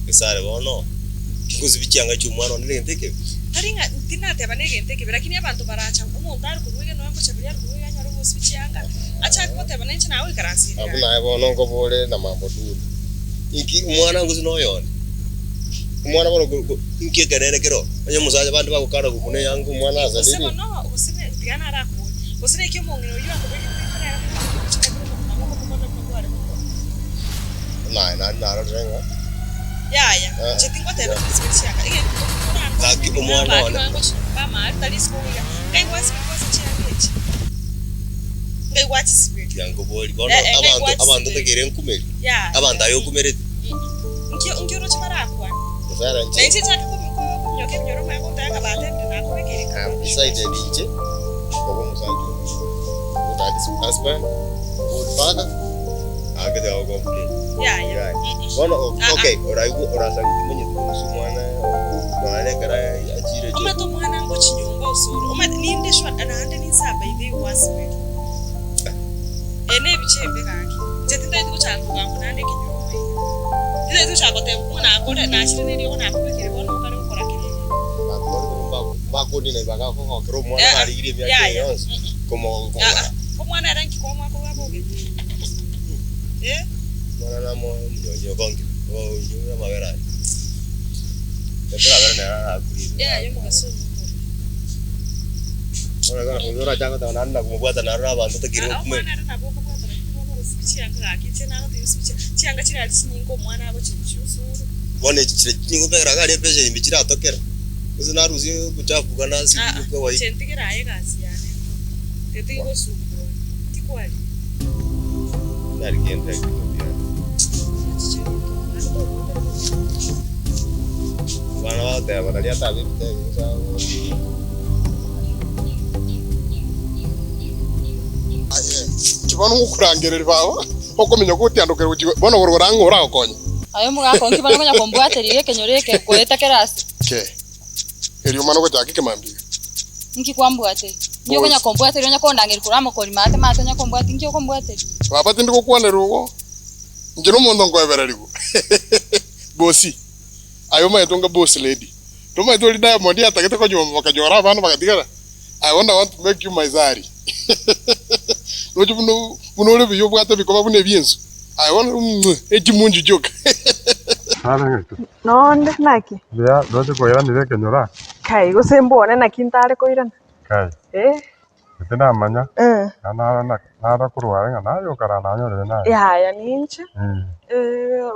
Kisare bono kikuzibicyanga cy'umwana n'irenteke taringa tinateba negenteke birakini abantu baracha umuntu ari kuruye no mbo chabiri ari kuruye nyaro musibicyanga acha koteba n'iki nawe karasi abuna bono ngo bole na mambo duri iki umwana nguzi noyone umwana bono nkigerere kero anye muzaje bandi bakukara kukune yangu umwana azaliri sebo no usine tigana arako usine iki umuntu uyu ngo biri na renga ya chetingo tebe musibicyanga Kaki umwana wana mama atari skoya kai wasi cyangeke ngai wati sibiri yango boli bono abantu tegere nkumeri abantu ayo kumere ngiro chibarakwa zara nje nje chaka kumyoke myoro mwangu ndanga batende nakubekere beside nje kobo musanju utati husband old father agade ogomke ya bono okay orasa kumenye kusumwana mwana kara ajire je umato mwana ngo chinyonga usuru umati ninde shwa anande nisaba ibe wasibiri ene bichembe kaki jetinda ndi kuchanguka kunande kinyonga ide tuchakote kuna akore na chiri ndio na kubekere bono kare ukora kire bakoni ne bakako kro mwana ari gire byake yonse como mwana ranki kwa mwako waboge mwana na mo yo gonge yo mabera Pero na akuri. Yo mugaso. Ora ga ora janga ta nanda kumubwata na raba ndo takiro kumwe. Mwana na boko bwata na sibicyanga gakite na ngo tibisibice. Cyanga kiri ali sinyingo mwana abo cyusuru. Bone kire nyingo pera ga le peje imbikira atokera. Uzi na ruzi kuchafuka na sibuka wayi. Chentikira aye kasi yane. Tetingo suko. Tikwali. Nari genda ikitobia. Bana bate abanaria tabi bite kibono ngukurangerera bawo okomenya gutiandukira ukigo bono gororanga ora okonya ayo mugako nkibana konya kombwaterire kenyoreke kweta kerasi ke eri umano ko jaki kemambi nki kwambwate nyo konya kombwaterire nya kondangera kurama kori mate nya kombwate nki kombwaterire baba tindi ko kwanera ugo ngiro mondo ngoeberarigo bosi ayo maetonga boss lady to maetori Diamond atakete ko nyuma bakajora abantu bakatigara I want to make you my zari Rojo buno le biyo bwata bikoba bune bienso I want ejimunju joka No nde naki ya dote ko era nire kenyora kai go sembona na kintare ko irana kai tena manya na kurwara ngana yo karana nyore na ya ninche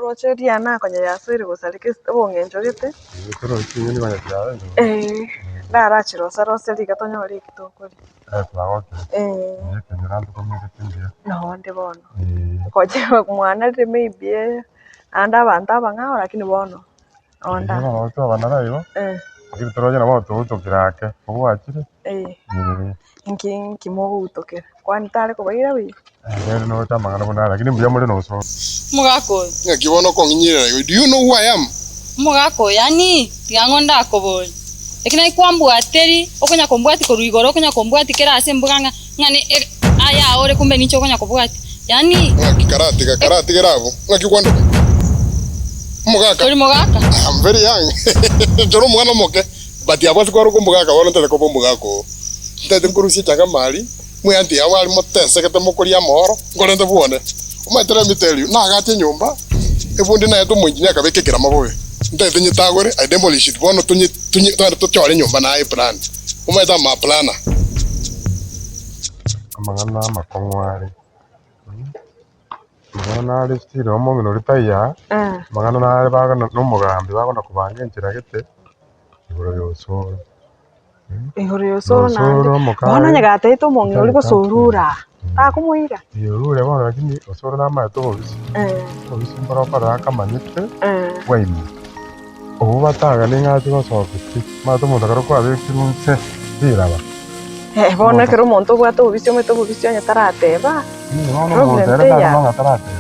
roche diana konya ya siri go salike bongenjo gete kero kinyini banya ya dara chiro sarose ligatonyo ri kitokori twagote kenyora ndo komeze tindia no nde bono koje mwana de maybe anda banta banga lakini bono onda no to bana yo Akiri toroja na moto utokirake ubu akiri inki mo utokera kwani tare ko baira wi no tamanga na lakini mbya muri no so mugako kibono ko nginyira do you know who I am mugako yani tiango ndako boy ekina kwambwateri okunya kombwati koruigoro okunya kombwati kerase mbuganga ngani aya ore kumbe nicho okunya kombwati yani karate gerabo ngakikwando mugaka uri mugaka I'm very young joro mwana moke but yabo sikoro kumbugaka wona tete ko bombugako tete nkurusi changa mali mwe anti yawa ali motese kete mukuri ya moro ngorende buone umaitera miteli na gati nyumba ebundi na yetu munjinya kabeke kira mabowe tete nyitagore I demolish it bono tunyi tuchore nyumba na plan umaita ma plana amangana makongwari magana ari stiro omo no ritaya magana na ari baga no mugambi baga no kubanga enchira gete ihoro yosoro nande bona nyagate to mongi uri ko sorura ta kumuira yorure bona lakini osoro na ma to bisi bisi mbara para kamanyite waimi obu bataga ningati go sokiti ma to mundagaro kwa bekinunse biraba bona kero monto bwato bisi ometo bisi onya tarateba no mondera na tarate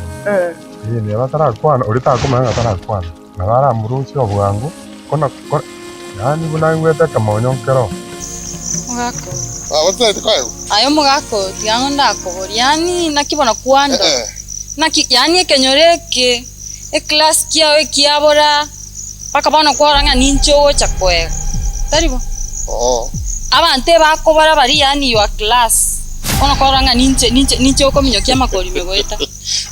ni batara kwana uri ta kumanga tara kwana na bara muruchi obwangu kona yani bunangwete kamonyokero mugako what's kwayo ayo mugako tiango ndako yani nakibona kwanda yani kenyoreke class kiawe kiabora paka bana kwaranga nincho chakwega taribo abante bakobara bari yani your class ona kwaranga ninche kominyokia makori megweta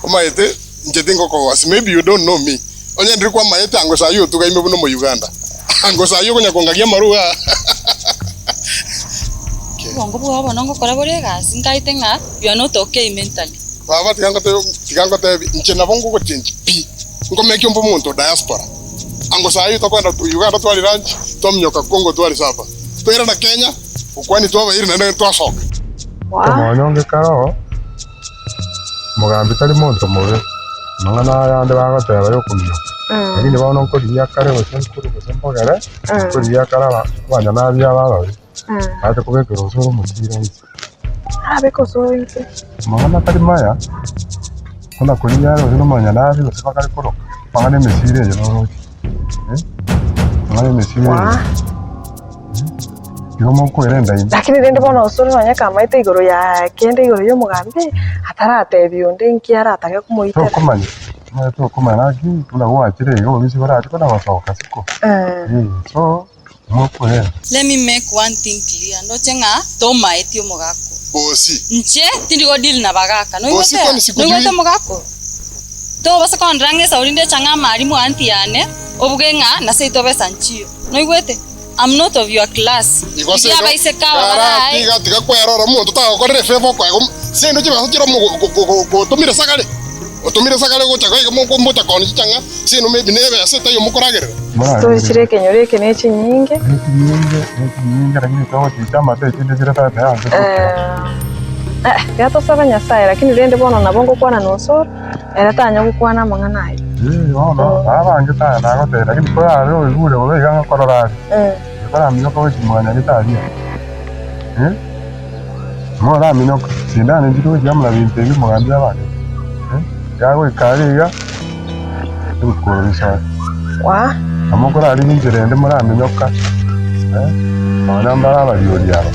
umaite njetingo ko was maybe you don't know me onye ndiri kwa maite ango sayo tukaime buno mu Uganda ango sayo kunya kongagia maruga bongo bwa bona ngo kora bore gasi ngaite nga you are not okay mentally baba tigango te nchena bongo ko change pi ngo meki umpo muntu diaspora ango sayo to kwenda Uganda to ali ranch to mnyoka Kongo to ali sapa to era na Kenya ukwani to bairi na to asoka monyonge karo mugambi tali muntu mubi mangana yande bagoteba yokumyo lakini bona uko dia kare wesenkuru wesembogere uko dia kara banya nabya baba ate kubekera osoro Omosiira beko soite mangana tali maya kuna kulia no manya nabi wesebakari koro mangana Omosiira yo no mangana Omosiira yomo kwerenda indi lakini rende bona osoro nanya kama ite igoro ya kende igoro yo mugambi ataratebyo ndenkiara atake kumuitera kumanya to kumana ki tuna wachire yo bisi bara ati kona wasoka siko so let me make one thing clear no chenga to maetio mugako bosi nche tindigo deal na bagaka no igote mugako to basa konrange saurinde changa marimu anti yane obugenga na seito besa nchio no igwete I'm not of your class. Ya baise kawa tiga kwero muntu ta okorere fefo kwa sendo chiba chiro go tumire sakale otumire sakale go chaka mo mbuta koni changa sino maybe nebe aseta yo mukoragere to chire kenyore ke nechi nyinge lakini to chama te chinde chira ta ya to sabanya sai lakini rende bono na bongo kwana nosoro era tanya gukwana mangana ai no abangita na gote lakini kwa aro igure go iganga korora para mino ko chimwana litalia mora mino sindane ndiko jamla binte ni mugambi abana yawe kariga tukorisa wa amokora ari njere ndi mura minyoka ona mbara bariori yaro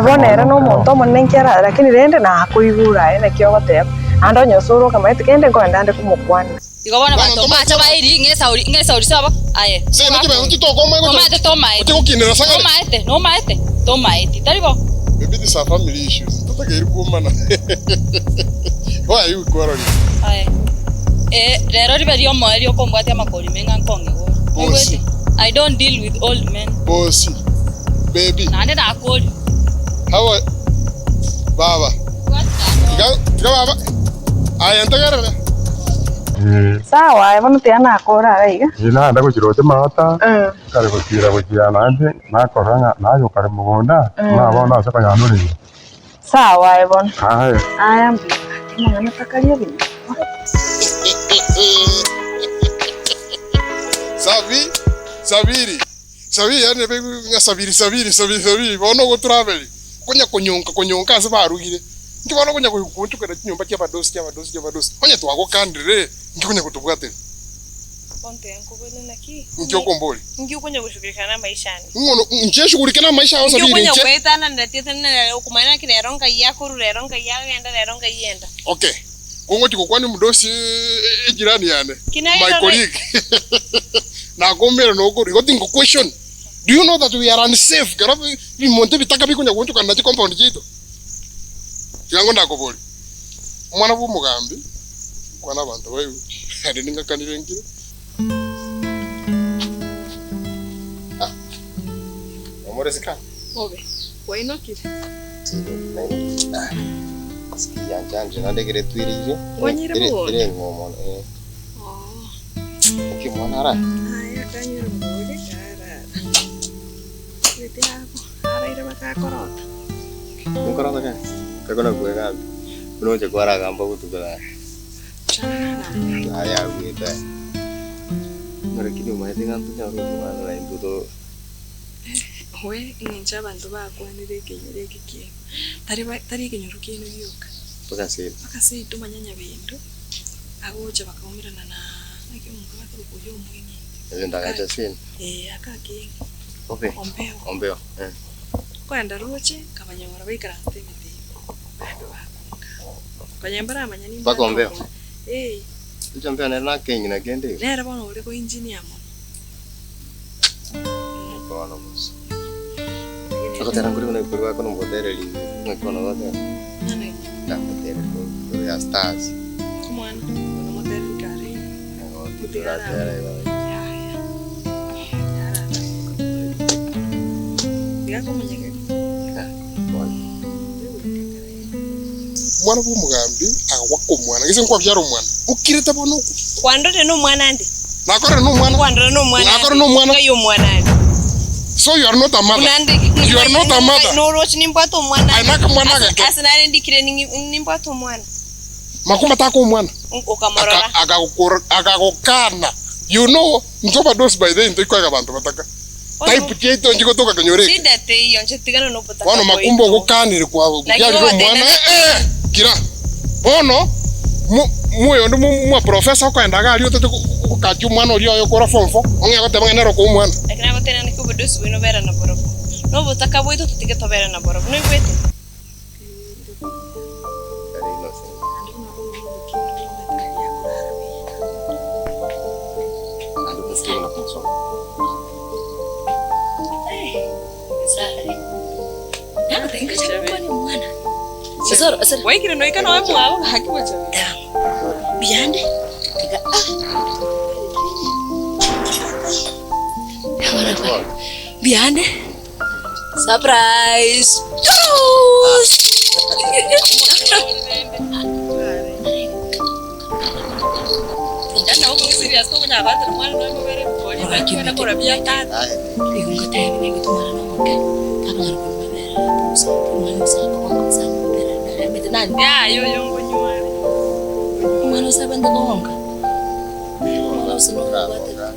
bona era no muntu monenkiara lakini rende na akuigura ene kyo goteba ando nyosoro kama itikende ko ndande kumukwana igobona bato bacha bairi ngesa uri saba aye sino chiba chitoko mwe go toma ukinira sakale no maete taribo maybe these are family issues tutageri kumana why you quarrel aye rero riberio moerio kombwate amakori menga nkonge go ngwete I don't deal with old men bossy baby nane na akori how baba tiga baba aya ntagara sawa ebono tiana akora aiga ina nda kuchirote mata kare kutira nande nakoranga nayo kare mugunda na bona saka yanuri sawa ebono aya mbi mwana takalia bini sabiri yani be sabiri bono go travel kunyonka ase barugire ndibona kunya kuchukira nyumba kya badosi onya twago kandire ndikunya kutubwate konte yankubele naki. Njokomboli. Ngiukonya kushughulika na maisha ni. Ngono njeshughulika na maisha yao sabiri nje. Ngiukonya kwetana ndatete na kumana kile ronga yako ronga yenda ronga yenda. Okay. Kongo tiko kwani mdosi jirani yani. My colleague. Na gombera no go got question. Do you know that we are unsafe? Garabi vi monte bitaka bikunya kuntu kana ti compound jito. Yango ndakoboli. Mwana bu mugambi. Kwana bantu bayo. Ade ninga kanire ngire. Amore sika. Obe. Wainokire. Sikia njanje nande kire twirire. Wanyire bo. Kire ngomo Kimwana ara. Aya kanyira mbole kara. Wete hapo. Ara ira bakakorota. Nkorota ka. Kakona kuega. Unoje kwara gamba gutukala. Aya gwita. Ngore kidi umaite gantu nyaru mwana la imbuto. We ninja abantu bakwanire kenyere kike. Tari kenyuru kino yoka. Pakase tumanyanya bintu. Agoje bakamumirana na nakimunga batukuyo mwinyi. Enda gacha sin. Akake. Ope. Ombeo. Kwanda roche kabanyamara baikarante miti. Kanyambara amanyani. Bako ombeo. Tuchambea na kenyi na kende. Nera bana ule ko engineer mo. Bana mos. Ako terang kuri na kurwa kono modere li ngono gote. Nane. Na modere ko ya stars. Kumana kono modere kare. Mutira tere ba. Ya ko manyenge. Mwana bu mugambi awako mwana gise nkwa byaro mwana ukireta bono Kwandore no mwana ndi. Nakore no mwana. Kwandore no mwana. Nakore no mwana. Kayo mwana ndi. So you are not a mother. You are not a mother. No rochi nimbato mwana. Ainaka mwana gake. Asinare ndikire nimbato mwana. Makuma tako mwana. Ukamorora. Akakokana. You know njoba dose by then ndikwa abantu bataka. Type cheto njiko toka kanyore. Shida te iyo nchetigana no potaka. Wano makumbo gokanire kwa byari byo mwana. Kira. Bono muyo ndo mu professor ko endaga ali otote ko kachu mwana oli oyo kora fonfo. Onge ko tebanga nero ko mwana. Akina ko tena niko bodosi bino vera na borobo. No botaka boito tutike to vera na borobo. No ibete. Asar. Wai kira noi kana wapo hapo haki wacha. Biande. Tiga Biande. Surprise. Jana uko serious ko na bata mwana no mbere bodi ba kwenda kora bia tata. Ikunga tayo ni kutumana no mke. Kama ngaro mbere. Mwana usako kwa sana mbere. Metenani. Ya yo ngonywa. Mwana usabanda konga. Mwana usinora bata.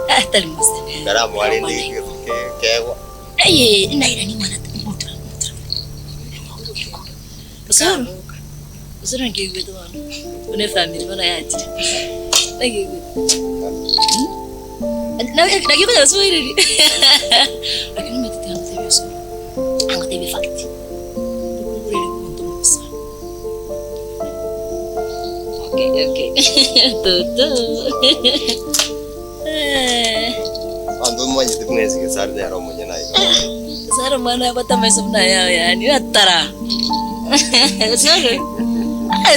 Hasta limuste. Kara mwali ndi kewa. Naira ni mwana mutra. Usoro ngiwe to wana. Une family bana yaji. Ngiwe. Nagi ko so iri. Lakini mtetea mtewe so. Anga tebe fact. Ngure ni kuntu musa. Okay. Toto. Ando mwenye tibunezi ke sar ne aro mwenye nai. Sar mana bata mesubna yani atara. Sar.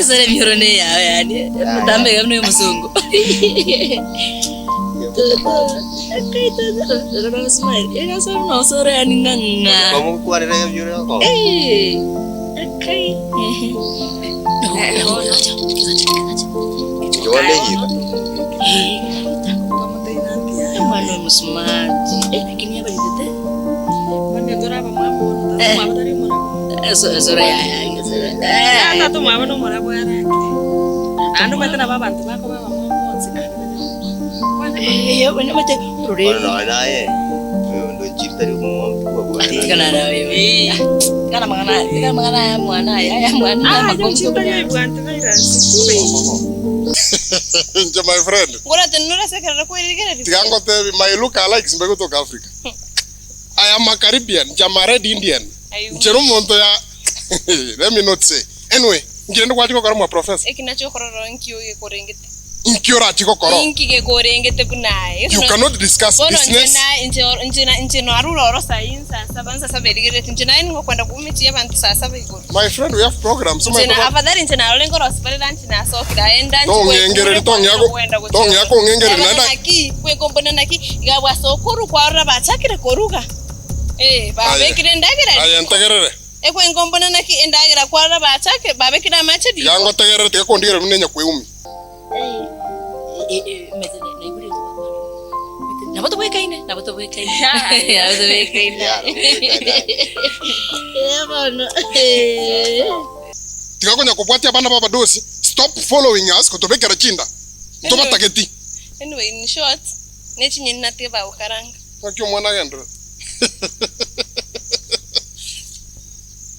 Sare miorone yani. Mtambe gamno muzungu. Okay toto. Rona smile. Ega sar no sore yani nganga. Kamu kuare re yure ko. Okay. No. Jole hiba. Mano musmaji. Lakini hapa nitete. Mwana dora ba mambo. Mama dari mwana. Sore ya. Ata tu mama no mwana bwana. Ando metena baba bantu bako baba mambo nsikana. Yo wena mate rure. Wana nae. Ndo chita ri kumwa kwa. Kana na wewe. Kana mangana mwana ya mwana. Ah, yo chita ni bwana virus. Nje my friend. Ngora tenura sekera ko irigere. Tigango te my look alike simbego to Africa. I am a Caribbean, I'm red Indian. Nje monto ya let me not say. Anyway, ngirende kwatiko karo mwa professor. Ekinacho kororo nkio ge korengete. Nkiora chiko koro. Inki ge korengete bunaye. You cannot discuss business. Nje no arura oro science sabanza saberigere nje na ngo kwenda kumiti abantu sasa bayigoro. My friend, we have programs. Nje na afadhali nje na lengo hospital nje na sokira enda nje. Tong yako ngengere nanda. Naki kwe kombona naki igabwa sokuru kwa ora bachakire koruga. Babe kirendagera. Ayantagerere. Ekwe ngombona naki endagira kwa ora bachake babe kira machedi. Yango tagerere te ko ndigere munenya kweumi. Naboto bwekaine. Tikakonya kubwatia bana baba dosi. Stop following us kutobekera chinda. Toba taketi. Anyway, in short, nechi nyina teba ukaranga. Nakyo mwana gendro.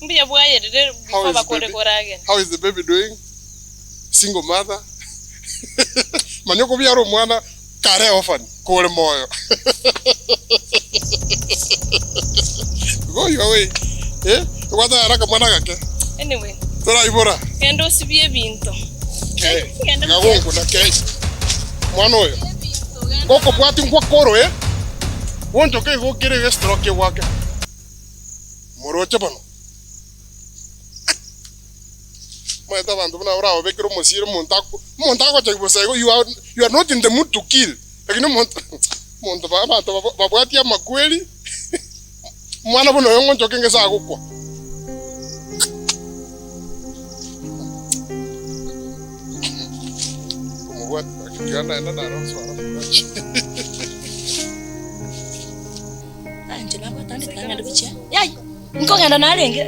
Mbia bwaye dede baba kore korage. How is the baby doing? Single mother. Manyoko byaro mwana kare orphan kore moyo. Go your way. Wata haraka mwana gake. Anyway. Tora ibora. Kendo sibie binto. Gagongo na ke. Mwana oyo. Koko bwati nkwa koro Wonto ke go kire stroke wake. Moroche bano. Maeta bantu bana ora obekiro Omosiira montako chakibosego you are not in the mood to kill. Lakini monto babwati ya makweli. Mwana bono yongo njoke ngesa gukwa. Kumubwati akigana enda daro swara. Anje nabwo tandika ngandi bucha. Yai. Nkogenda narenge.